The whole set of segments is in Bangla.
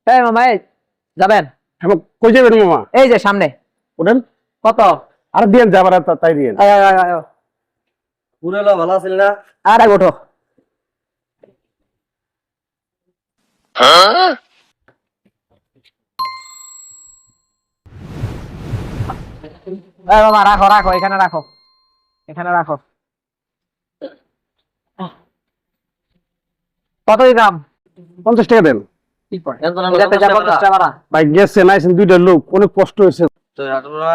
এই মামা এই যাবেন? হ্যাঁ কই যাবেন মামা? এই যে সামনে। ওঠেন। কত? আর দিয়েন যাবার তাই দিয়েন। পুরো ভালো আছিল না? আরে ওঠো। এই মামা রাখো রাখো, এখানে রাখো, এখানে রাখো। কত দিতাম? 50 টাকা দেন। যাতে যা 50 টাকা ভাড়া। ভাই গেছেন আইছেন দুইটা লোক, অনেক কষ্ট হয়েছে তো আটরা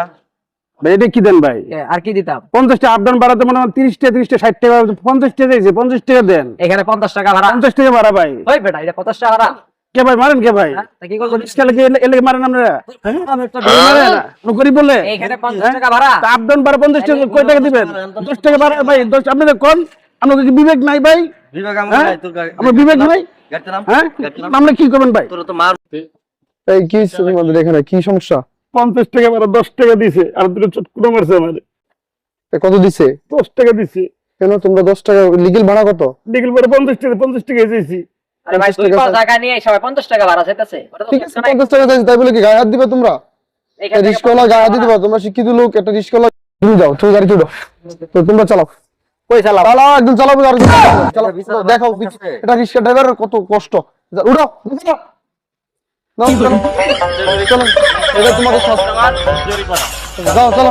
ভাই। এটা কি দেন ভাই? আর কি দিতাম? 50 টাকা আপডাউন বাড়াতে মনে হয় 30 টাকা 60 টাকা 50 টাকা দিয়েছে। 50 টাকা দেন। এখানে 50 টাকা ভাড়া। 50 টাকা ভাড়া ভাই। ওই বেটা এটা 50 টাকা ভাড়া। কে ভাই মারেন কে ভাই? তা কি করব? রিস্কালে কে এলে মারেন আপনারা? আমি একটা মারেন না গরিব বলে। এখানে 50 টাকা ভাড়া। তা আপডাউন ভাড়া 50 টাকা কয় টাকা দিবেন? 10 টাকা ভাড়া ভাই। 10 আপনাদের কোন আপনাদের কি বিবেক নাই ভাই? বিবেক আমার হ্যাঁ? নাই তোর আমার বিবেক নাই? গাড়িতে নাম হ্যাঁ গাড়িতে নাম আমরা কি করবেন ভাই? তোর তো মার এই কি তোমাদের এখানে কি সমস্যা? 50 টাকা ভাড়া 10 টাকা দিছে আর দুটো চটকুটো মারছে আমারে। কত দিছে? 10 টাকা দিছে। কেন তোমরা 10 টাকা লিগ্যাল ভাড়া কত? বিকেল পরে 50 টাকা দিয়েছি। আরে ভাই 50 টাকা তুই টাকা নিয়ে সবাই 50 টাকা ভাড়া চাইতেছে। ওটা তো ঠিক আছে কিছু নাই। 50 টাকা দিয়েছে তাই বলে কি গায়ে হাত দিবে তোমরা? এখানে থেকে রিস্কওয়ালা 50 গায়ে হাত টাকা দিতে পারো? তোমরা শিক্ষিত লোক, একটা রিস্কওয়ালা তুমি যাও, তুমি গাড়ি তুলো। তো তোমরা চালাও। কই চালাও? চালাও একদম চালাবো আর চালাও দেখাও এটা রিস্কা ড্রাইভারের কত কষ্ট। উঠো নাও চলো চলো এটা তোমাদের সব যাও চলো